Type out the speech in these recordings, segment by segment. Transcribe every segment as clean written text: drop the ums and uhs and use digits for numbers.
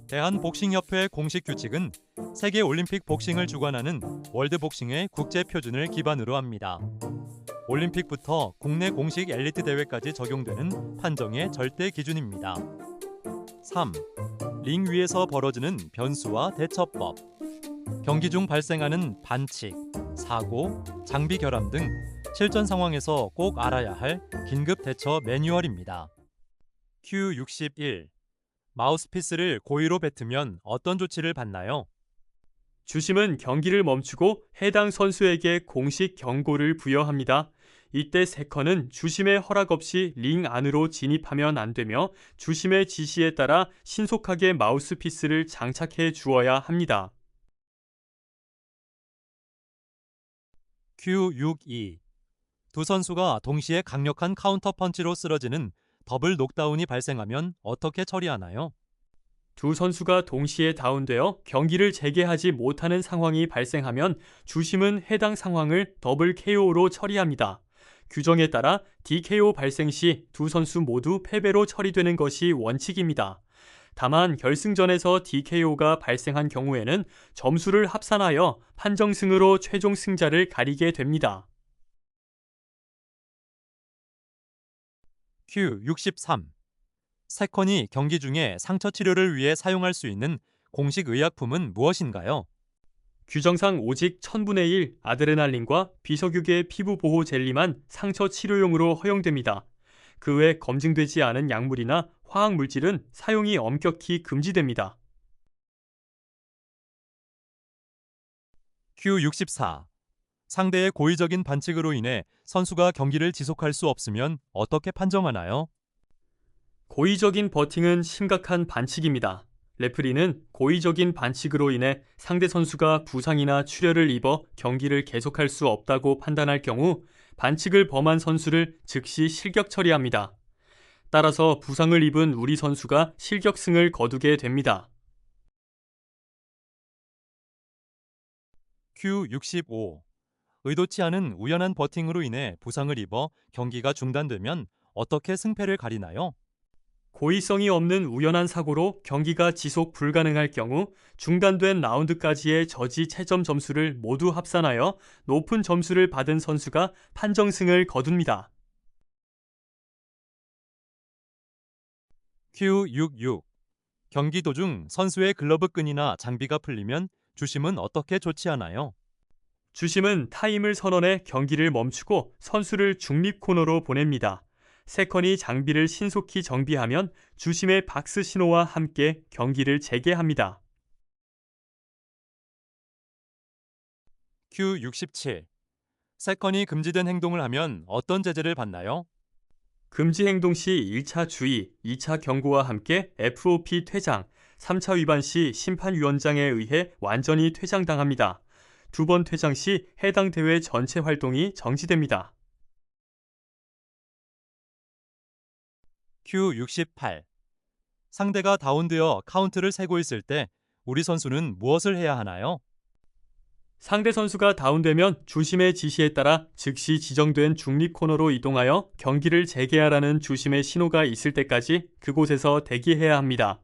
대한복싱협회 공식 규칙은 세계 올림픽 복싱을 주관하는 월드복싱의 국제 표준을 기반으로 합니다. 올림픽부터 국내 공식 엘리트 대회까지 적용되는 판정의 절대 기준입니다. 3. 링 위에서 벌어지는 변수와 대처법. 경기 중 발생하는 반칙, 사고, 장비 결함 등 실전 상황에서 꼭 알아야 할 긴급 대처 매뉴얼입니다. Q61. 마우스피스를 고의로 뱉으면 어떤 조치를 받나요? 주심은 경기를 멈추고 해당 선수에게 공식 경고를 부여합니다. 이때 세컨은 주심의 허락 없이 링 안으로 진입하면 안 되며 주심의 지시에 따라 신속하게 마우스피스를 장착해 주어야 합니다. Q62. 두 선수가 동시에 강력한 카운터 펀치로 쓰러지는 더블 녹다운이 발생하면 어떻게 처리하나요? 두 선수가 동시에 다운되어 경기를 재개하지 못하는 상황이 발생하면 주심은 해당 상황을 더블 KO로 처리합니다. 규정에 따라 DKO 발생 시 두 선수 모두 패배로 처리되는 것이 원칙입니다. 다만 결승전에서 DKO가 발생한 경우에는 점수를 합산하여 판정승으로 최종 승자를 가리게 됩니다. Q63. 세컨이 경기 중에 상처 치료를 위해 사용할 수 있는 공식 의약품은 무엇인가요? 규정상 오직 1000분의 1 아드레날린과 비석유계 피부 보호 젤리만 상처 치료용으로 허용됩니다. 그 외 검증되지 않은 약물이나 화학 물질은 사용이 엄격히 금지됩니다. Q64. 상대의 고의적인 반칙으로 인해 선수가 경기를 지속할 수 없으면 어떻게 판정하나요? 고의적인 버팅은 심각한 반칙입니다. 레프리는 고의적인 반칙으로 인해 상대 선수가 부상이나 출혈을 입어 경기를 계속할 수 없다고 판단할 경우 반칙을 범한 선수를 즉시 실격 처리합니다. 따라서 부상을 입은 우리 선수가 실격승을 거두게 됩니다. Q65. 의도치 않은 우연한 버팅으로 인해 부상을 입어 경기가 중단되면 어떻게 승패를 가리나요? 고의성이 없는 우연한 사고로 경기가 지속 불가능할 경우 중단된 라운드까지의 저지 채점 점수를 모두 합산하여 높은 점수를 받은 선수가 판정승을 거둡니다. Q66. 경기 도중 선수의 글러브 끈이나 장비가 풀리면 주심은 어떻게 조치하나요? 주심은 타임을 선언해 경기를 멈추고 선수를 중립 코너로 보냅니다. 세컨이 장비를 신속히 정비하면 주심의 박스 신호와 함께 경기를 재개합니다. Q67. 세컨이 금지된 행동을 하면 어떤 제재를 받나요? 금지 행동 시 1차 주의, 2차 경고와 함께 FOP 퇴장, 3차 위반 시 심판위원장에 의해 완전히 퇴장당합니다. 두 번 퇴장 시 해당 대회 전체 활동이 정지됩니다. Q68. 상대가 다운되어 카운트를 세고 있을 때 우리 선수는 무엇을 해야 하나요? 상대 선수가 다운되면 주심의 지시에 따라 즉시 지정된 중립 코너로 이동하여 경기를 재개하라는 주심의 신호가 있을 때까지 그곳에서 대기해야 합니다.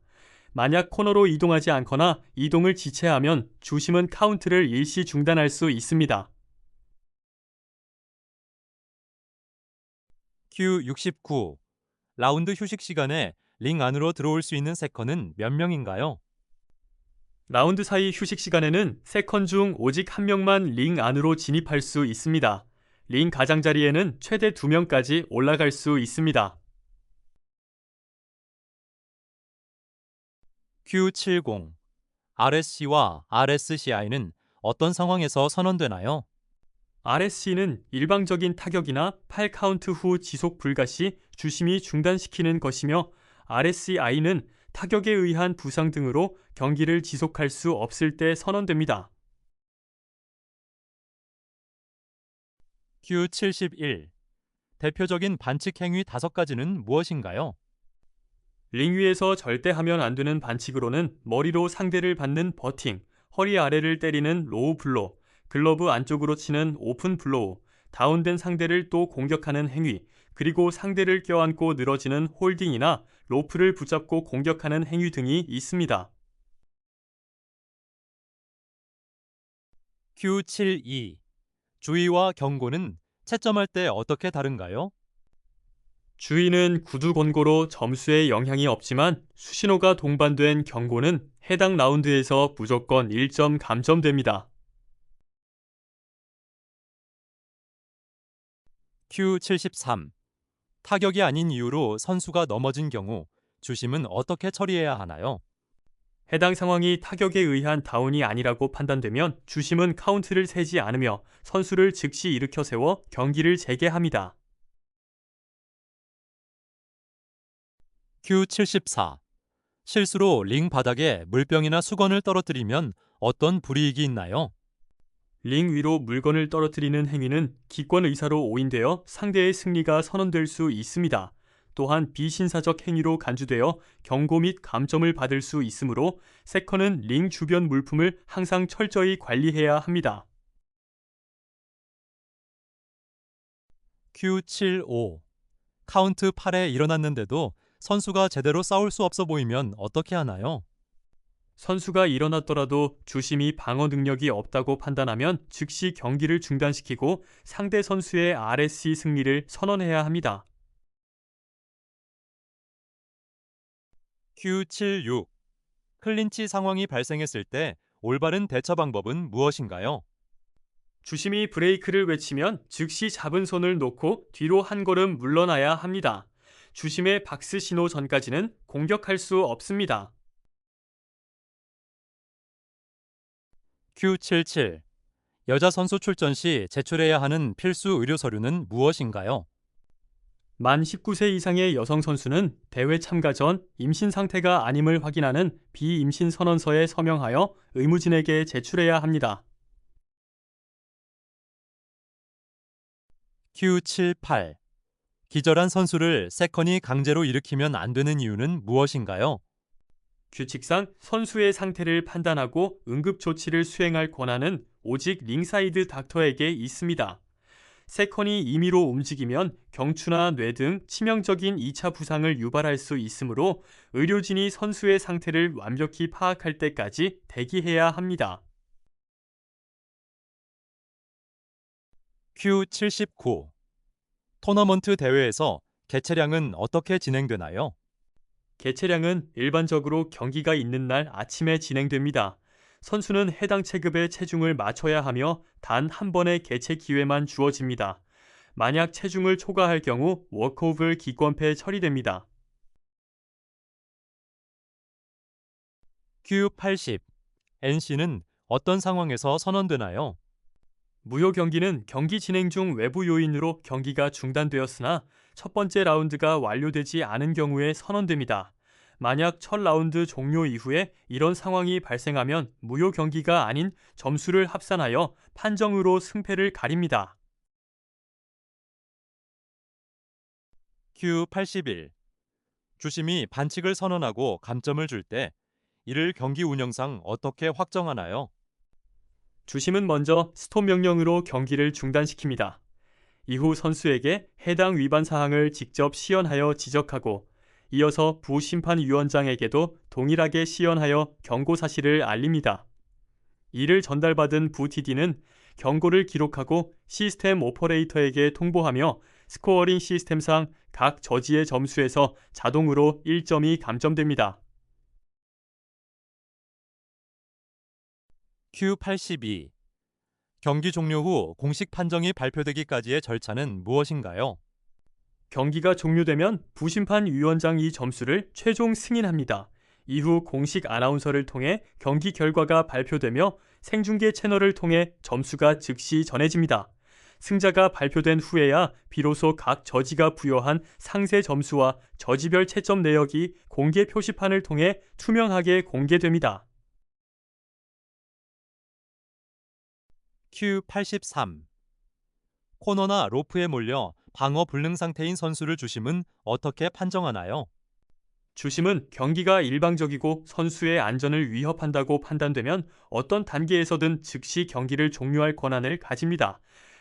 만약 코너로 이동하지 않거나 이동을 지체하면 주심은 카운트를 일시 중단할 수 있습니다. Q69. 라운드 휴식 시간에 링 안으로 들어올 수 있는 세컨은 몇 명인가요? 라운드 사이 휴식 시간에는 세컨 중 오직 한 명만 링 안으로 진입할 수 있습니다. 링 가장자리에는 최대 2명까지 올라갈 수 있습니다. Q70. RSC와 RSCI는 어떤 상황에서 선언되나요? RSC는 일방적인 타격이나 8카운트 후 지속 불가 시 주심이 중단시키는 것이며 RSCI는 타격에 의한 부상 등으로 경기를 지속할 수 없을 때 선언됩니다. Q71. 대표적인 반칙 행위 5가지는 무엇인가요? 링 위에서 절대 하면 안 되는 반칙으로는 머리로 상대를 받는 버팅, 허리 아래를 때리는 로우 블로, 글러브 안쪽으로 치는 오픈 블로우, 다운된 상대를 또 공격하는 행위, 그리고 상대를 껴안고 늘어지는 홀딩이나 로프를 붙잡고 공격하는 행위 등이 있습니다. Q72. 주의와 경고는 채점할 때 어떻게 다른가요? 주의는 구두 권고로 점수에 영향이 없지만 수신호가 동반된 경고는 해당 라운드에서 무조건 1점 감점됩니다. Q73. 타격이 아닌 이유로 선수가 넘어진 경우 주심은 어떻게 처리해야 하나요? 해당 상황이 타격에 의한 다운이 아니라고 판단되면 주심은 카운트를 세지 않으며 선수를 즉시 일으켜 세워 경기를 재개합니다. Q74. 실수로 링 바닥에 물병이나 수건을 떨어뜨리면 어떤 불이익이 있나요? 링 위로 물건을 떨어뜨리는 행위는 기권 의사로 오인되어 상대의 승리가 선언될 수 있습니다. 또한 비신사적 행위로 간주되어 경고 및 감점을 받을 수 있으므로 세컨은 링 주변 물품을 항상 철저히 관리해야 합니다. Q75. 카운트 8에 일어났는데도 선수가 제대로 싸울 수 없어 보이면 어떻게 하나요? 선수가 일어났더라도 주심이 방어 능력이 없다고 판단하면 즉시 경기를 중단시키고 상대 선수의 RSC 승리를 선언해야 합니다. Q76. 클린치 상황이 발생했을 때 올바른 대처 방법은 무엇인가요? 주심이 브레이크를 외치면 즉시 잡은 손을 놓고 뒤로 한 걸음 물러나야 합니다. 주심의 박스 신호 전까지는 공격할 수 없습니다. Q77. 여자 선수 출전 시 제출해야 하는 필수 의료 서류는 무엇인가요? 만 19세 이상의 여성 선수는 대회 참가 전 임신 상태가 아님을 확인하는 비임신 선언서에 서명하여 의무진에게 제출해야 합니다. Q78. 기절한 선수를 세컨이 강제로 일으키면 안 되는 이유는 무엇인가요? 규칙상 선수의 상태를 판단하고 응급조치를 수행할 권한은 오직 링사이드 닥터에게 있습니다. 세컨이 임의로 움직이면 경추나 뇌 등 치명적인 2차 부상을 유발할 수 있으므로 의료진이 선수의 상태를 완벽히 파악할 때까지 대기해야 합니다. Q79. 토너먼트 대회에서 개체량은 어떻게 진행되나요? 개체량은 일반적으로 경기가 있는 날 아침에 진행됩니다. 선수는 해당 체급의 체중을 맞춰야 하며 단 한 번의 개체 기회만 주어집니다. 만약 체중을 초과할 경우 워크오블 기권패 처리됩니다. Q80. NC는 어떤 상황에서 선언되나요? 무효 경기는 경기 진행 중 외부 요인으로 경기가 중단되었으나 첫 번째 라운드가 완료되지 않은 경우에 선언됩니다. 만약 첫 라운드 종료 이후에 이런 상황이 발생하면 무효 경기가 아닌 점수를 합산하여 판정으로 승패를 가립니다. Q81. 주심이 반칙을 선언하고 감점을 줄 때 이를 경기 운영상 어떻게 확정하나요? 주심은 먼저 스톱 명령으로 경기를 중단시킵니다. 이후 선수에게 해당 위반 사항을 직접 시연하여 지적하고 이어서 부심판위원장에게도 동일하게 시연하여 경고 사실을 알립니다. 이를 전달받은 부TD는 경고를 기록하고 시스템 오퍼레이터에게 통보하며 스코어링 시스템상 각 저지의 점수에서 자동으로 1점이 감점됩니다. Q82. 경기 종료 후 공식 판정이 발표되기까지의 절차는 무엇인가요? 경기가 종료되면 부심판위원장이 점수를 최종 승인합니다. 이후 공식 아나운서를 통해 경기 결과가 발표되며 생중계 채널을 통해 점수가 즉시 전해집니다. 승자가 발표된 후에야 비로소 각 저지가 부여한 상세 점수와 저지별 채점 내역이 공개 표시판을 통해 투명하게 공개됩니다. Q83. 코너나 로프에 몰려 방어 불능 상태인 선수를 주심은 어떻게 판정하나요? 주심은 경기가 일방적이고 선수의 안전을 위협한다고 판단되면 어떤 단계에서든 즉시 경기를 종료할 권한을 가집니다.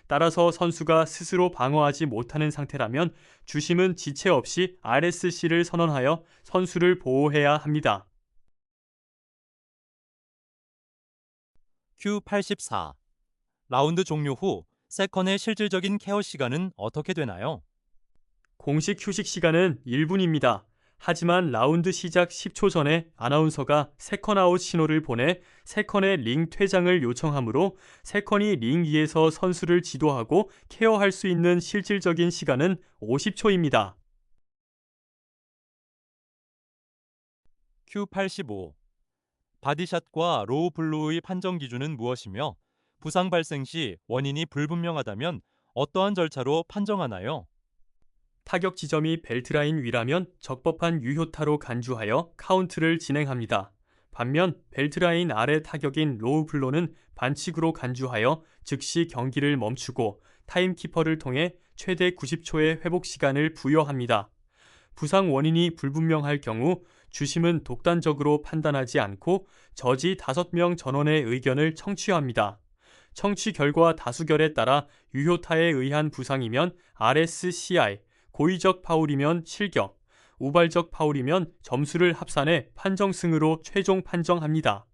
따라서 선수가 스스로 방어하지 못하는 상태라면 주심은 지체 없이 RSC를 선언하여 선수를 보호해야 합니다. Q84. 라운드 종료 후 세컨의 실질적인 케어 시간은 어떻게 되나요? 공식 휴식 시간은 1분입니다. 하지만 라운드 시작 10초 전에 아나운서가 세컨아웃 신호를 보내 세컨의 링 퇴장을 요청하므로 세컨이 링 위에서 선수를 지도하고 케어할 수 있는 실질적인 시간은 50초입니다. Q85. 바디샷과 로우 블로우의 판정 기준은 무엇이며 부상 발생 시 원인이 불분명하다면 어떠한 절차로 판정하나요? 타격 지점이 벨트라인 위라면 적법한 유효타로 간주하여 카운트를 진행합니다. 반면 벨트라인 아래 타격인 로우 블로는 반칙으로 간주하여 즉시 경기를 멈추고 타임키퍼를 통해 최대 90초의 회복 시간을 부여합니다. 부상 원인이 불분명할 경우 주심은 독단적으로 판단하지 않고 저지 5명 전원의 의견을 청취합니다. 청취 결과 다수결에 따라 유효타에 의한 부상이면 RSCI, 고의적 파울이면 실격, 우발적 파울이면 점수를 합산해 판정승으로 최종 판정합니다.